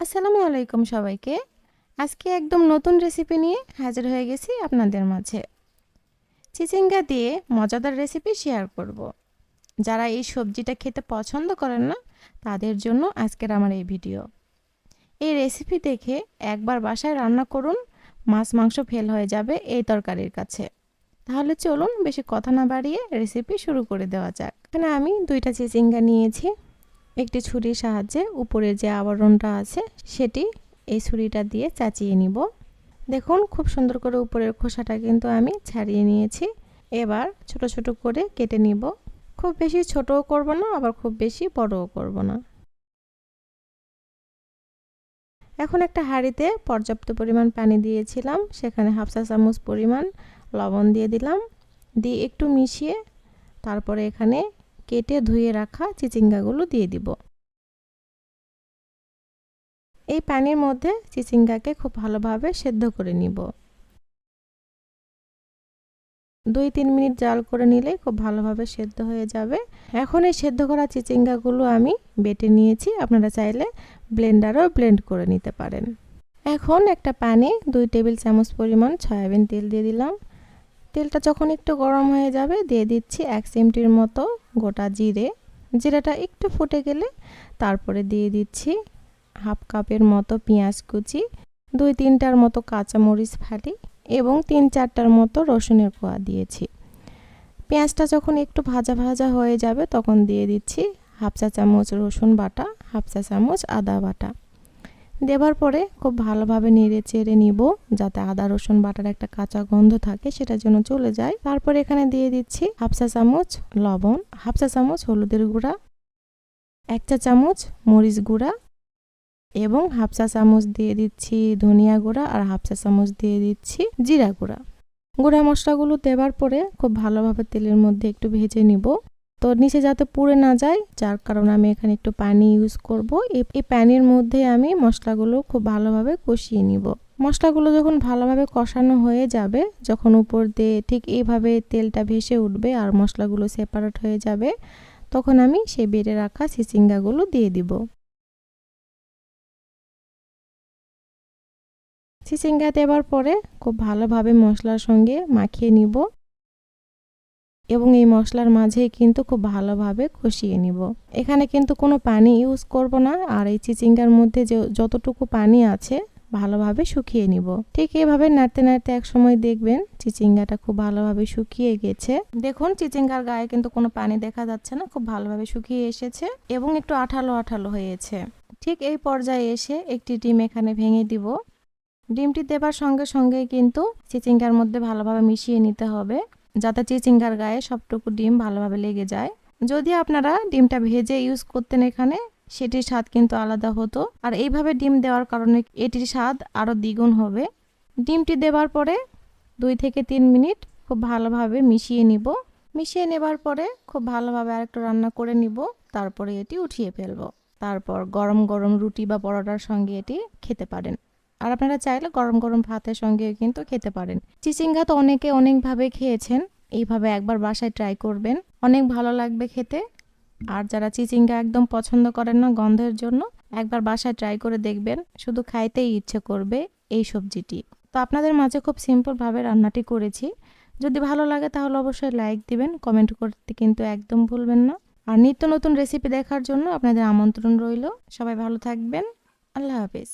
আসসালামু আলাইকুম সবাইকে। আজকে একদম নতুন রেসিপি নিয়ে হাজির হয়ে গেছি আপনাদের মাঝে। চিচিঙ্গা দিয়ে মজাদার রেসিপি শেয়ার করব। যারা এই সবজিটা খেতে পছন্দ করেন না তাদের জন্য আজকের আমার এই ভিডিও। এই রেসিপি দেখে একবার বাসায় রান্না করুন, মাছ মাংস ফেল হয়ে যাবে এই তরকারির কাছে। তাহলে চলুন বেশি কথা না বাড়িয়ে রেসিপি শুরু করে দেওয়া যাক। এখানে আমি 2টা চিচিঙ্গা নিয়েছি। একটি ছুরির সাহায্যে উপরের যে আবরণটা আছে সেটি এই ছুরিটা দিয়ে চাচিয়ে নিব। দেখুন খুব সুন্দর করে উপরের খোসাটা কিন্তু আমি ছাড়িয়ে নিয়েছি। এবার ছোট ছোট করে কেটে নিব। খুব বেশি ছোটও করব না, আবার খুব বেশি বড়ও করব না। এখন একটা হাঁড়িতে পর্যাপ্ত পরিমাণ পানি দিয়েছিলাম, সেখানে হাফ চা চামচ পরিমাণ লবণ দিয়ে দিলাম। দিয়ে একটু মিশিয়ে তারপরে এখানে কেটে ধুয়ে রাখা চিচিঙ্গাগুলো দিয়ে দিব। এই পানির মধ্যে চিচিঙ্গাকে খুব ভালোভাবে সেদ্ধ করে নিব। 2-3 মিনিট জাল করে নিলেই খুব ভালোভাবে সেদ্ধ হয়ে যাবে। এখন এই সেদ্ধ করা চিচিঙ্গাগুলো আমি বেটে নিয়েছি, আপনারা চাইলে ব্লেন্ডারেও ব্লেন্ড করে নিতে পারেন। এখন একটা প্যানে 2 টেবিল চামচ পরিমাণ সয়াবিন তেল দিয়ে দিলাম। তেলটা যখন একটু গরম হয়ে যাবে দিয়ে দিচ্ছি 1 চিমটির মতো গোটা জিরে। জিরাটা একটু ফুটে গেলে তারপরে দিয়ে দিচ্ছি হাফ কাপের মতো পেঁয়াজ কুচি, 2-3টার মতো কাঁচামরিচ ফালি এবং 3-4টার মতো রসুনের কোয়া দিয়েছি। পেঁয়াজটা যখন একটু ভাজা ভাজা হয়ে যাবে তখন দিয়ে দিচ্ছি হাফ চা চামচ রসুন বাটা, হাফ চা চামচ আদা বাটা। দেওয়ার পরে খুব ভালোভাবে নেড়ে চেড়ে নিব, যাতে আদা রসুন বাটার একটা কাঁচা গন্ধ থাকে সেটা যেন চলে যায়। তারপরে এখানে দিয়ে দিচ্ছি হাফ চা চামচ লবণ, হাফ চা চামচ হলুদের গুঁড়া, 1 চা চামচ মরিচ গুঁড়া এবং হাফ চা চামচ দিয়ে দিচ্ছি ধনিয়া গুঁড়া আর হাফ চা চামচ দিয়ে দিচ্ছি জিরা গুঁড়া। গুঁড়া মশলাগুলো দেওয়ার পরে খুব ভালোভাবে তেলের মধ্যে একটু ভেজে নিব, তো নিচে যাতে পুড়ে না যায়, যার কারণে আমি এখানে একটু পানি ইউজ করব। এই পানির মধ্যে আমি মশলাগুলো খুব ভালোভাবে কষিয়ে নিব। মশলাগুলো যখন ভালোভাবে কষানো হয়ে যাবে, যখন উপর দিয়ে ঠিক এইভাবে তেলটা ভেসে উঠবে আর মশলাগুলো সেপারেট হয়ে যাবে, তখন আমি সেই বেটে রাখা চিচিঙ্গাগুলো দিয়ে দিব। চিচিঙ্গা দেওয়ার পরে খুব ভালোভাবে মশলার সঙ্গে মাখিয়ে নিব এবং এই মশলার মাঝেই কিন্তু খুব ভালোভাবে কষিয়ে নিব। এখানে কিন্তু কোনো পানি ইউজ করব না, আর এই চিচিঙ্গার মধ্যে যে যতটুকু পানি আছে ভালোভাবে শুকিয়ে নিব। ঠিক এভাবে নাড়তে নাড়তে এক সময় দেখবেন চিচিঙ্গাটা খুব ভালোভাবে শুকিয়ে গেছে। দেখুন চিচিঙ্গার গায়ে কিন্তু কোনো পানি দেখা যাচ্ছে না, খুব ভালোভাবে শুকিয়ে এসেছে এবং একটু আঠালো আঠালো হয়েছে। ঠিক এই পর্যায়ে এসে একটি ডিম এখানে ভেঙে দিব। ডিমটি দেবার সঙ্গে সঙ্গে কিন্তু চিচিঙ্গার মধ্যে ভালোভাবে মিশিয়ে নিতে হবে, যাতে চিচিঙ্গার গায়ে সবটুকু ডিম ভালোভাবে লেগে যায়। যদি আপনারা ডিমটা ভেজে ইউজ করতেন এখানে, সেটির স্বাদ কিন্তু আলাদা হতো, আর এইভাবে ডিম দেওয়ার কারণে এটির স্বাদ আরও দ্বিগুণ হবে। ডিমটি দেওয়ার পরে 2 থেকে 3 মিনিট খুব ভালোভাবে মিশিয়ে নিব। মিশিয়ে নেবার পরে খুব ভালোভাবে আরেকটু রান্না করে নিব, তারপরে এটি উঠিয়ে ফেলবো। তারপর গরম গরম রুটি বা পরোটার সঙ্গে এটি খেতে পারেন, আর আপনারা চাইলে গরম গরম ভাতের সঙ্গে কিন্তু খেতে পারেন। চিচিঙ্গা তো অনেকে অনেকভাবে খেয়েছেন, এইভাবে একবার বাসায় ট্রাই করবেন, অনেক ভালো লাগবে খেতে। আর যারা চিচিঙ্গা একদম পছন্দ করেন না গন্ধের জন্য, একবার বাসায় ট্রাই করে দেখবেন, শুধু খাইতেই ইচ্ছে করবে এই সবজিটি। তো আপনাদের মাঝে খুব সিম্পলভাবে রান্নাটি করেছি। যদি ভালো লাগে তাহলে অবশ্যই লাইক দিবেন, কমেন্ট করতে কিন্তু একদম ভুলবেন না। আর নিত্য নতুন রেসিপি দেখার জন্য আপনাদের আমন্ত্রণ রইল। সবাই ভালো থাকবেন। আল্লাহ হাফেজ।